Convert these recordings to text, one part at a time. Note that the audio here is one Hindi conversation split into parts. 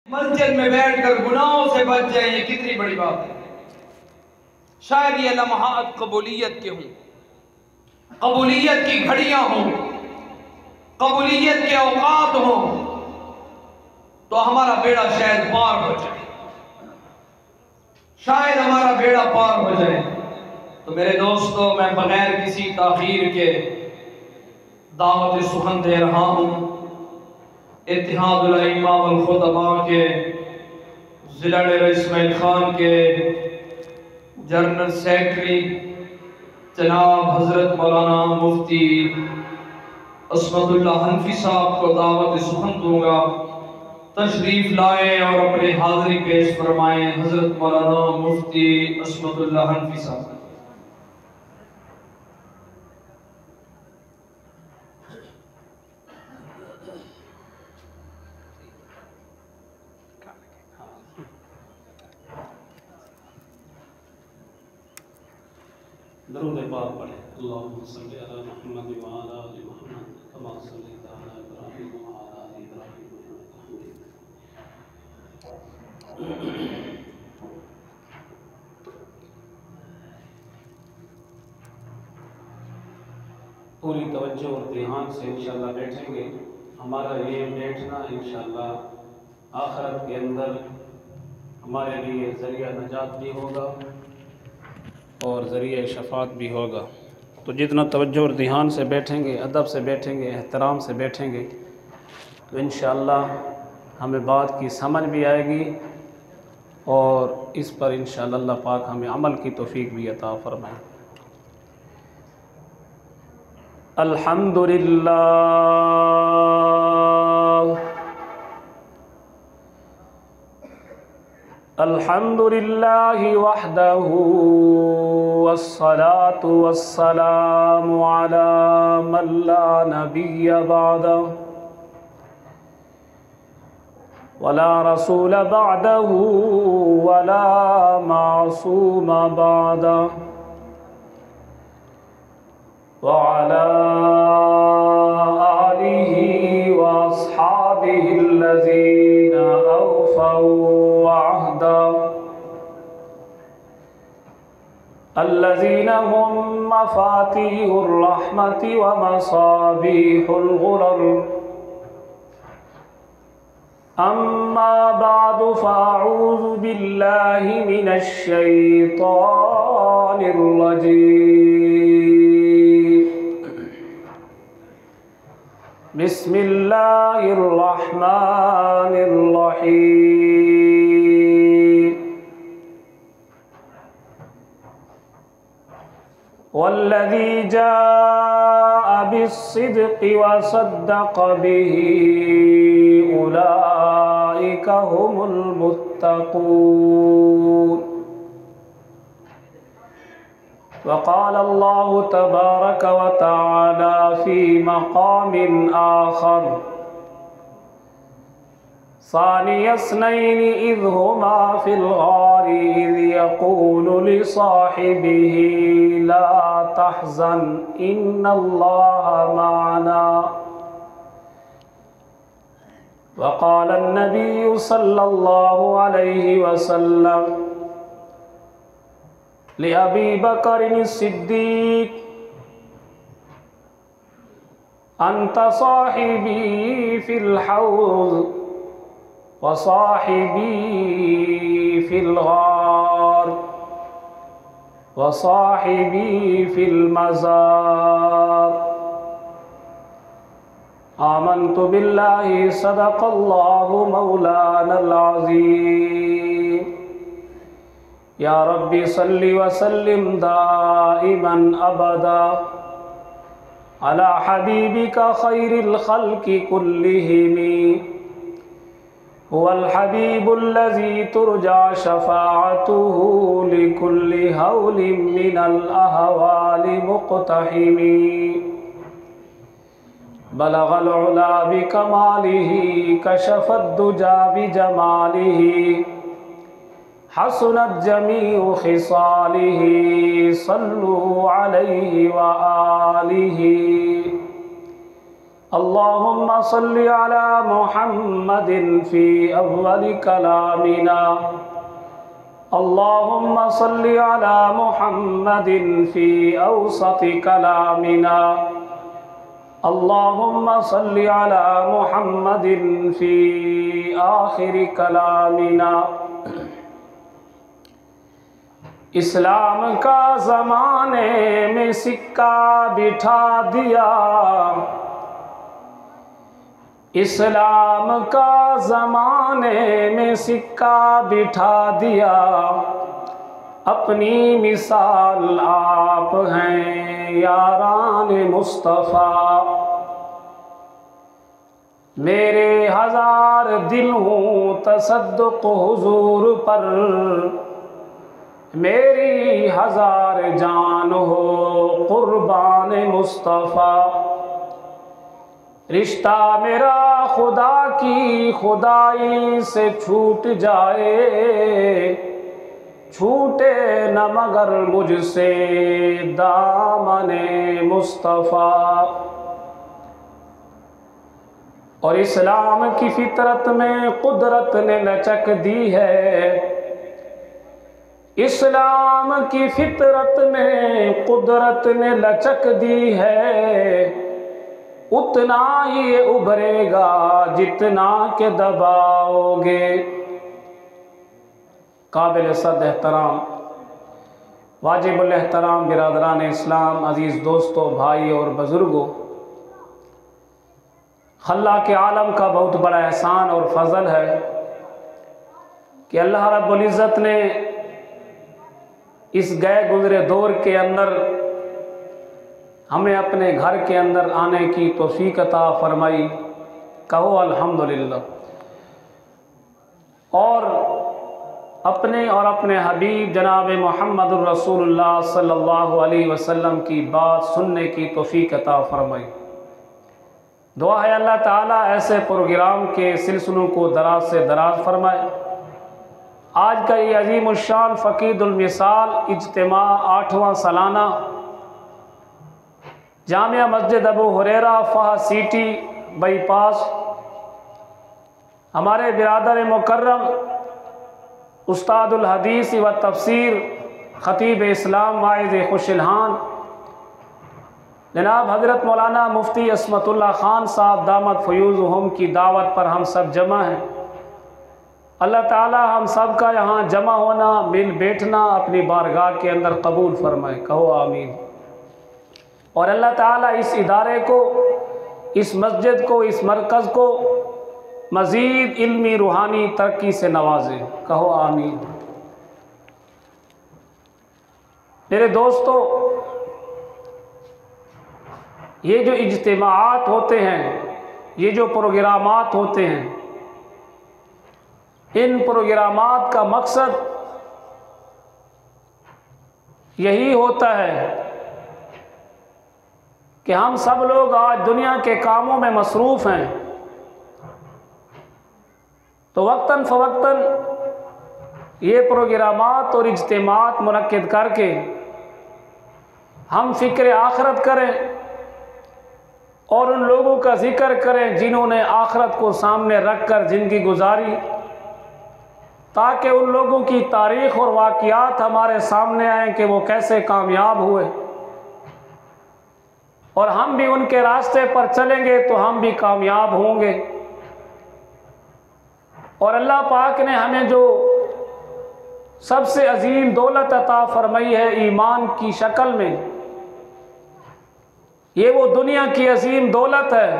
मस्जिद में बैठकर गुनाहों से बच जाए, ये कितनी बड़ी बात है। शायद ये लम्हात कबूलियत के हों, कबूलियत की घड़ियां हों, कबूलियत के औकात हों, तो हमारा बेड़ा शायद पार हो जाए, शायद हमारा बेड़ा पार हो जाए। तो मेरे दोस्तों, मैं बगैर किसी ताखीर के दावत सुखन दे रहा हूँ। इत्तिहादुल अइम्मा वल खुतबा के ज़िला डेरा इस्माइल खान के जनरल सेक्रेटरी जनाब हज़रत मौलाना मुफ्ती अस्मदुल्लाह हनफी साहब को दावत सुखन दूंगा। तशरीफ लाए और अपनी हाज़िरी पेश फरमाएं। हज़रत मौलाना मुफ्ती अस्मदुल्लाह हनफी साहब। दरूद पाक पढ़े। अल्लाहुम्मा सल्लि अला मुहम्मद व अला आलि मुहम्मद कमा सल्लैता अला इब्राहीम व अला आलि इब्राहीम इन्नका हमीद मजीद। पूरी तवज्जो और ध्यान से इंशाअल्लाह बैठेंगे। हमारा ये बैठना इंशाअल्लाह आखिरत के अंदर हमारे लिए ज़रिया नजात भी होगा और ज़रिया शफ़ात भी होगा। तो जितना तवज्जो और ध्यान से बैठेंगे, अदब से बैठेंगे, एहतराम से बैठेंगे, तो इंशाअल्लाह हमें बात की समझ भी आएगी और इस पर इंशाअल्लाह अल्लाह पाक हमें अमल की तौफीक भी अता फरमाए। अल्हम्दुलिल्लाह अल्हम्दुलिल्लाहि वहदहू वस्सलातु वस्सलामु अला मन ला नबिय्य बअदहू वला रसूल बअदहू वला मासूम बअदहू व अला आलिहि व अस्हाबिहि अल्लज़ीना औफ़ौ अहदहू अल्लज़ीना हुम मफ़ातिहुर रहमति व मसाबीहुल गुरर। अम्मा बादु फ़अऊज़ु बिल्लाहि मिनश शैतानिर रजीम। बिस्मिल्लाहिर रहमानिर रहीम। वल्लज़ी जाअ बिस्सिद्क़ि व सद्दक़ बिही उलाइका हुमुल मुत्तक़ून। वक़ाल अल्लाहु तबारक व तआला फ़ी मक़ामिन आख़र सानिय स्नैनि इज़ हुमा फ़िल ग़ारि इज़ यक़ूलु लिसाहिबिही ला तहज़न इन्नल्लाहा मअना। वक़ाल अन्नबिय्यु सल्लल्लाहु अलैहि वसल्लम लिअबी बकरिन सिद्दीक़ अंत साहिबी फ़िल हौज़ व साहिबी फ़िल ग़ार व साहिबी फ़िल मज़ार। आमन्तु बिल्लाहि सदक़ल्लाहु मौलानल अज़ीम। या रब्बी सल्लि व सल्लिम दाइमन अबदा अला हबीबिका खैरिल खल्क़ि कुल्लिहिमी हुवल हबीबुल्लज़ी तुरजा शफ़ाअतुहु लिकुल्लि हौलिम मिनल अहवालि मुक़तहिमी। बलगल उला बिकमालिही कशफद दुजा बिजमालिही हसनत जमीउ खिसालिही सल्लु अलैहि व आलिही। अल्लाहुम्मा सल्लि अला मुहम्मदिन फ़ी अव्वलि कलामिना, अल्लाहुम्मा सल्लि अला मुहम्मदिन फ़ी औसति कलामिना, अल्लाहुम्मा सल्लि अला मुहम्मदिन फ़ी आखिरि कलामिना। इस्लाम का ज़माने में सिक्का बिठा दिया, इस्लाम का ज़माने में सिक्का बिठा दिया, अपनी मिसाल आप हैं यारान मुस्तफ़ा। मेरे हज़ार दिल हूँ तसद्दुक़ हुज़ूर पर, मेरी हज़ार जान हो कुर्बान मुस्तफ़ा। रिश्ता मेरा खुदा की खुदाई से छूट जाए, छूटे न मगर मुझसे दामने मुस्तफ़ा। और इस्लाम की फितरत में कुदरत ने लचक दी है, इस्लाम की फितरत में कुदरत ने लचक दी है, उतना ही ये उभरेगा जितना के दबाओगे। काबिल सद एहतराम वाजिबुल एहतराम बिरादरान इस्लाम, अज़ीज़ दोस्तों, भाई और बुज़ुर्गों, अल्लाह के आलम का बहुत बड़ा एहसान और फजल है कि अल्लाह रब्बुल इज़्ज़त ने इस गए गुज़रे दौर के अंदर हमें अपने घर के अंदर आने की तौफ़ीक़ अता फ़रमाई। कहो अल्हम्दुलिल्लाह। और अपने और अपने हबीब जनाब मुहम्मदुर रसूलुल्लाह सल्लल्लाहु अलैहि वसल्लम की बात सुनने की तौफ़ीक़ अता फ़रमाई। दुआ है अल्लाह ताला ऐसे प्रोग्राम के सिलसिलों को दराज से दराज फरमाए। आज का ये अज़ीमुश्शान फ़क़ीदुल मिसाल इज्तिमा 8वां सालाना जामिया मस्जिद अबू हुरैरा फ़ाह सिटी बाईपास, हमारे बिरादर मुकर्रम उस्तादुल हदीस व तफसीर ख़तीब इस्लाम वाइज़ खुशलहान जनाब हज़रत मौलाना मुफ्ती अस्मतुल्लाह ख़ान साहब दामत फ़यूज़ुहुम की दावत पर हम सब जमा हैं। अल्लाह ताला हम सब का यहाँ जमा होना, मिल बैठना अपनी बारगाह के अंदर कबूल फरमाए। कहो आमीन। और अल्लाह ताला इस इदारे को, इस मस्जिद को, इस मरकज़ को मज़ीद इल्मी रूहानी तरक्की से नवाजे। कहो आमीन। मेरे दोस्तों, ये जो इज्तिमाआत होते हैं, ये जो प्रोग्रामात होते हैं, इन प्रोग्रामात का मकसद यही होता है कि हम सब लोग आज दुनिया के कामों में मसरूफ़ हैं, तो वक्तन फ़वक्तन ये प्रोग्रामात और इज्तिमाआत मुनक्किद करके हम फ़िक्र आखरत करें और उन लोगों का ज़िक्र करें जिन्होंने आखरत को सामने रख कर ज़िंदगी गुजारी, ताकि उन लोगों की तारीख़ और वाक़ियात हमारे सामने आएँ कि वो कैसे कामयाब हुए, और हम भी उनके रास्ते पर चलेंगे तो हम भी कामयाब होंगे। और अल्लाह पाक ने हमें जो सबसे अजीम दौलत अता फरमाई है ईमान की शक्ल में, ये वो दुनिया की अजीम दौलत है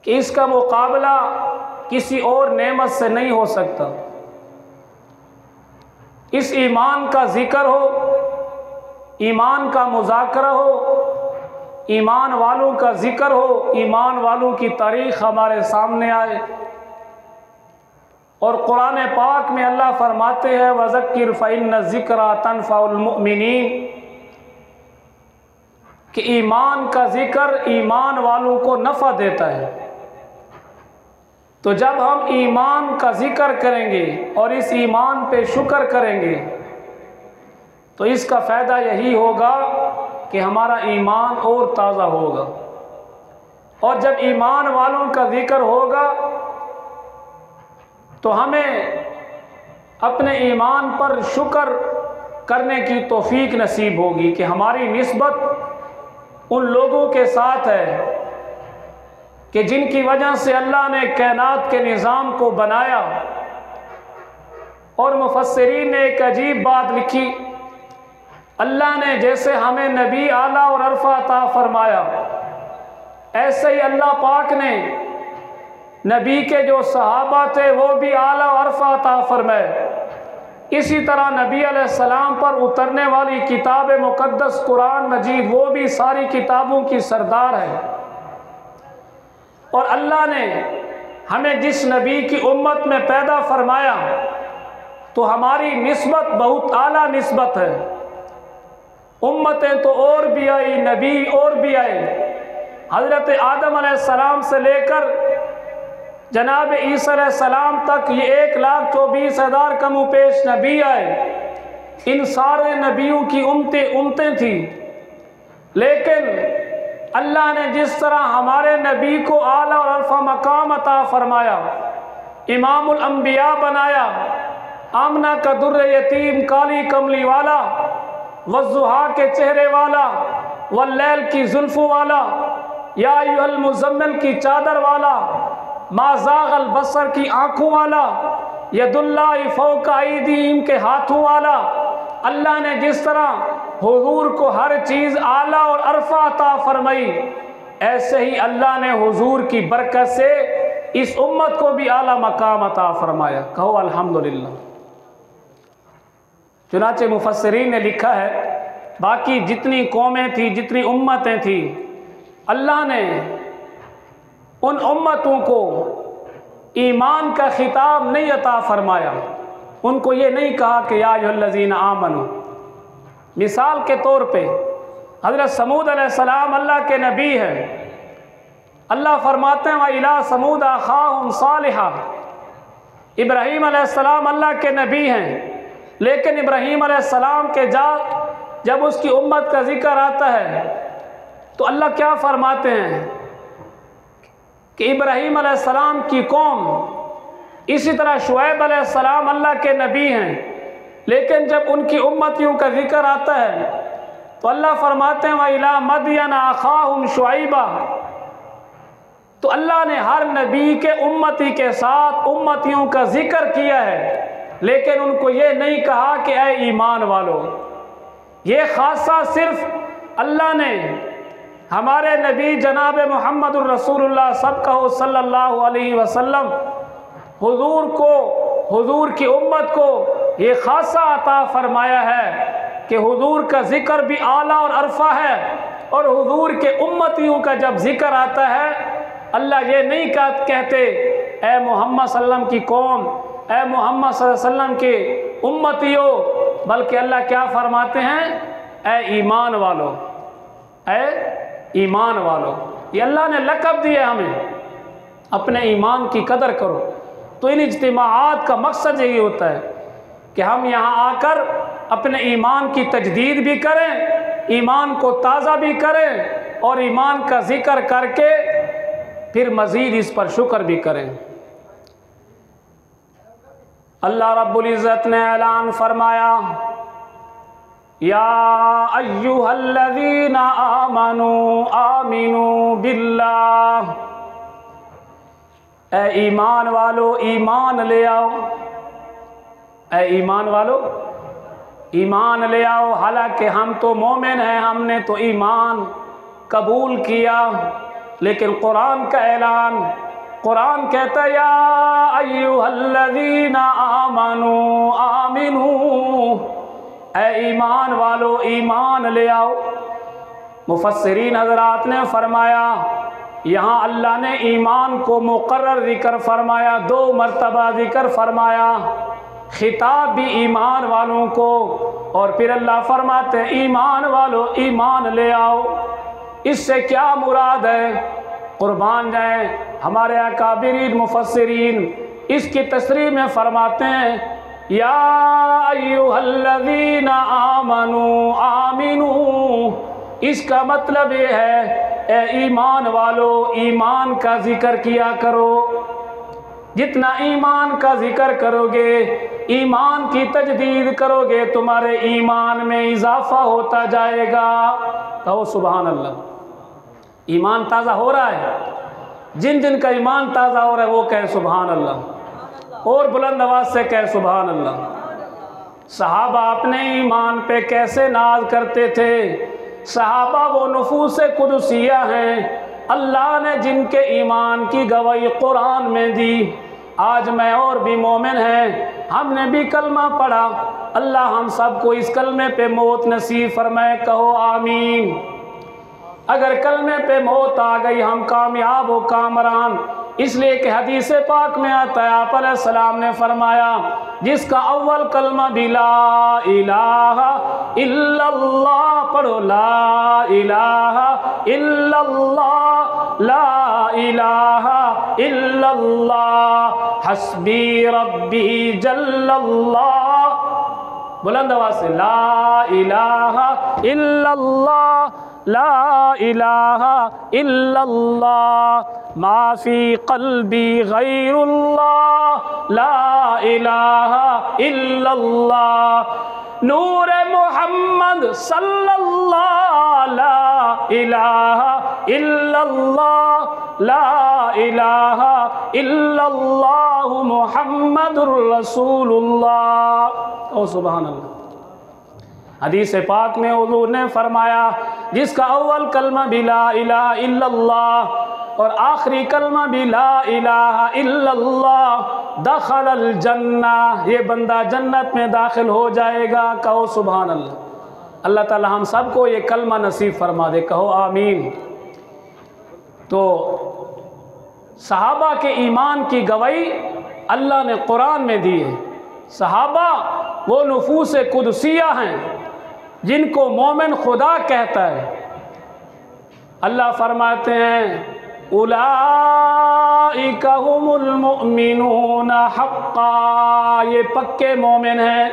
कि इसका मुकाबला किसी और नेमत से नहीं हो सकता। इस ईमान का जिक्र हो, ईमान का मुज़ाकरा हो, ईमान वालों का जिक्र हो, ईमान वालों की तारीख़ हमारे सामने आए। और कुरान पाक में अल्लाह फरमाते हैं वज़क्किर फ़इन्न ज़िक्रा तनफ़उल मुमिनीन, कि ईमान का जिक्र ईमान वालों को नफ़ा देता है। तो जब हम ईमान का जिक्र करेंगे और इस ईमान पे शुक्र करेंगे तो इसका फ़ायदा यही होगा कि हमारा ईमान और ताज़ा होगा। और जब ईमान वालों का जिक्र होगा तो हमें अपने ईमान पर शुक्र करने की तौफीक नसीब होगी कि हमारी निस्बत उन लोगों के साथ है कि जिनकी वजह से अल्लाह ने कायनात के निज़ाम को बनाया। और मुफस्सिरीन ने एक अजीब बात लिखी, अल्लाह ने जैसे हमें नबी आला और अरफा अता फरमाया, ऐसे ही अल्लाह पाक ने नबी के जो सहाबा थे वो भी आला और अरफा अता फरमाए। इसी तरह नबी अलैहिस्सलाम पर उतरने वाली किताब मुक़द्दस कुरान मजीद वो भी सारी किताबों की सरदार है। और अल्लाह ने हमें जिस नबी की उम्मत में पैदा फरमाया तो हमारी निस्बत बहुत आला निस्बत है। उम्मतें तो और भी आई, नबी और भी आए। हज़रत आदम अलैहिस्सलाम से लेकर जनाब ईसा अलैहिस्सलाम तक ये 1,24,000 कम पेश नबी आए। इन सारे नबियों की उम्मतें थी, लेकिन अल्लाह ने जिस तरह हमारे नबी को आला और अरफा मकाम अता फरमाया, इमामुल अंबिया बनाया, आमना का दुर्र यतीम काली कमली वाला, वज़्ज़ुहा के चेहरे वाला, वल्लैल की जुल्फ़ों वाला, या अय्युहल मुज़म्मिल की चादर वाला, मा ज़ाग़ल बसर की आँखों वाला, यदुल्लाहि फ़ौक़ा अयदीहिम के हाथों वाला। अल्लाह ने जिस तरह हुजूर को हर चीज़ आला और अरफा अता फरमाई, ऐसे ही अल्लाह ने हुजूर की बरकत से इस उम्मत को भी आला मकाम अता फरमाया। कहो अल्हम्दुलिल्लाह। चुनाचे मुफस्सिरीन ने लिखा है, बाकी जितनी कौमें थी, जितनी उम्मतें थी, अल्लाह ने उन उम्मतों को ईमान का खिताब नहीं अता फरमाया। उनको ये नहीं कहा कि या अय्युहल्लज़ीना आमनू। मिसाल के तौर पे हज़रत समूद अलैहिस्सलाम अल्लाह के नबी हैं। अल्लाह फरमाते हैं व इला समूद अखाहुम सालिहा। इब्राहीम अलैहिस्सलाम अल्लाह के नबी हैं, लेकिन इब्राहीम अलैहिस्सलाम के जब उसकी उम्मत का जिक्र आता है तो अल्लाह क्या फरमाते हैं कि इब्राहीम अलैहिस्सलाम की कौम। इसी तरह शुएब अलैहिस्सलाम अल्लाह के नबी हैं, लेकिन जब उनकी उम्मतियों का जिक्र आता है तो अल्लाह फरमाते हैं व इला मदयन अखाहुम शुआइबा। तो अल्लाह ने हर नबी के उम्मती के साथ उम्मतियों का जिक्र किया है, लेकिन उनको ये नहीं कहा कि ऐ ईमान वालों। ये खासा सिर्फ अल्लाह ने हमारे नबी जनाब मुहम्मदुर रसूलुल्लाह सबका सल्लल्लाहु अलैहि वसल्लम हुजूर को, हुजूर की उम्मत को ये खासा अता फरमाया है कि हुजूर का जिक्र भी आला और अरफा है। और हुजूर के उम्मतियों का जब जिक्र आता है, अल्लाह ये नहीं कहते ए मोहम्मद सल्लम की कौम, ए मोहम्मद सल्लम के उम्मतियों, बल्कि अल्लाह क्या फरमाते हैं, ए ईमान वालों, ए ईमान वालों। ये अल्लाह ने लक़ब दिया हमें, अपने ईमान की कदर करो। तो इन इज्तिमाआत का मकसद यही होता है कि हम यहाँ आकर अपने ईमान की तजदीद भी करें, ईमान को ताज़ा भी करें और ईमान का जिक्र करके फिर मज़ीद इस पर शुक्र भी करें। अल्लाह रब्बुल इज़्ज़त ने ऐलान फरमाया, या अय्युहल्लज़ीना आमनू आमिनू बिल्लाह। ए ईमान वालो ईमान ले आओ, ए ईमान वालो ईमान ले आओ। हालांकि हम तो मोमिन हैं, हमने तो ईमान कबूल किया, लेकिन कुरान का ऐलान, कुरान कहता है या अय्युहल्लज़ीना आमनू आमिनू, ए ईमान वालो ईमान ले आओ। मुफस्सिरीन हज़रात ने फरमाया, यहाँ अल्लाह ने ईमान को मुकर्रर जिक्र फरमाया, 2 मरतबा जिक्र फरमाया, खिताब भी ईमान वालों को, और फिर अल्लाह फरमाते हैं ईमान वालो ईमान ले आओ। इससे क्या मुराद है? कुर्बान जाए हमारे अकाबिरीन मुफस्सिरीन इसकी तशरीह में फरमाते हैं, या अय्युहल्लज़ीना आमनू आमिनू। इसका मतलब ये है ए ईमान वालों, ईमान का जिक्र किया करो। जितना ईमान का जिक्र करोगे, ईमान की तजदीद करोगे, तुम्हारे ईमान में इजाफा होता जाएगा। कहो सुभान अल्लाह। ईमान ताज़ा हो रहा है? जिन जिन का ईमान ताज़ा हो रहा है वो कहे सुभान अल्लाह, और बुलंद आवाज़ से कहे सुभान अल्लाह। सहाबा अपने ईमान पे कैसे नाज करते थे। सहाबा वो नुफूस कुदसिया हैं, अल्लाह ने जिनके ईमान की गवाही कुरान में दी। आज मैं और भी मोमिन हैं, हमने भी कलमा पढ़ा, अल्लाह हम सबको इस कलमे पे मौत नसीब फरमाए। कहो आमीन। अगर कलमे पे मौत आ गई हम कामयाब हो कामरान। इसलिए कि हदीस पाक में आता है, आप अलैहिस्सलाम ने फरमाया, जिसका अव्वल कलमा भी ला इलाहा इल्लल्लाह, पढ़ो ला इलाहा इल्लल्लाह, ला इलाहा इल्लल्लाह, हस्बी रब्बी जल्लल्लाह, बुलंद आवाज से ला इलाहा इल्लल्लाह, ला इलाहा इल्लल्लाह, माफी कल्बी गैरुल्लाह, ला इलाहा इल्लल्लाह, नूर मोहम्मद सल्लल्लाह, ला इलाहा इल्लल्लाह, ला इलाहा इल्लल्लाह, मुहम्मदुर रसूलुल्लाह। ओ सुभान अल्लाह। हदीस पाक में हुजूर ने फरमाया, जिसका अव्वल कलमा भी ला इलाहा इल्लल्लाह और आखिरी कलमा भी ला इलाहा इल्लल्लाह, दखलल जन्नह, ये बंदा जन्नत में दाखिल हो जाएगा। कहो सुभान अल्लाह। अल्लाह ताला हम सबको ये कलमा नसीब फरमा दे। कहो आमीन। तो सहाबा के ईमान की गवाही अल्लाह ने कुरान में दी है। सहाबा वो नुफूस कुदसिया हैं जिनको मोमिन खुदा कहता है। अल्लाह फरमाते हैं, उलाइका हुमुल मुमिनून हक्का, ये पक्के मोमिन हैं।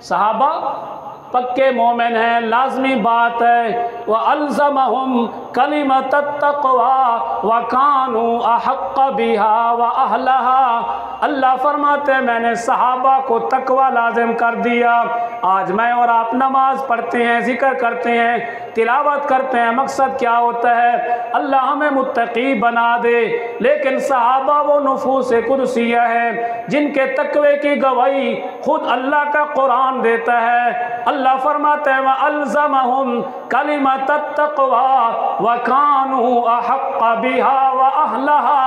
सहाबा पक्के मोमिन हैं, लाजमी बात है। व अल्ज़महुम कलिमत तक़वा व कानू अहक्क बिहा व अहलहा। अल्लाह फरमाते हैं, मैंने सहाबा को तकवा लाजिम कर दिया। आज मैं और आप नमाज पढ़ते हैं, जिक्र करते हैं, तिलावत करते हैं, मकसद क्या होता है? अल्लाह हमें मुत्तकी बना दे। लेकिन सहाबा वो नुफूस कुदसिया है जिनके तकवे की गवाही खुद अल्लाह का कुरान देता है। अल्लाह फरमाते हैं, व अल्ज़महुम कलिमत तक़वा व कानू अहक्क बिहा व अहलहा।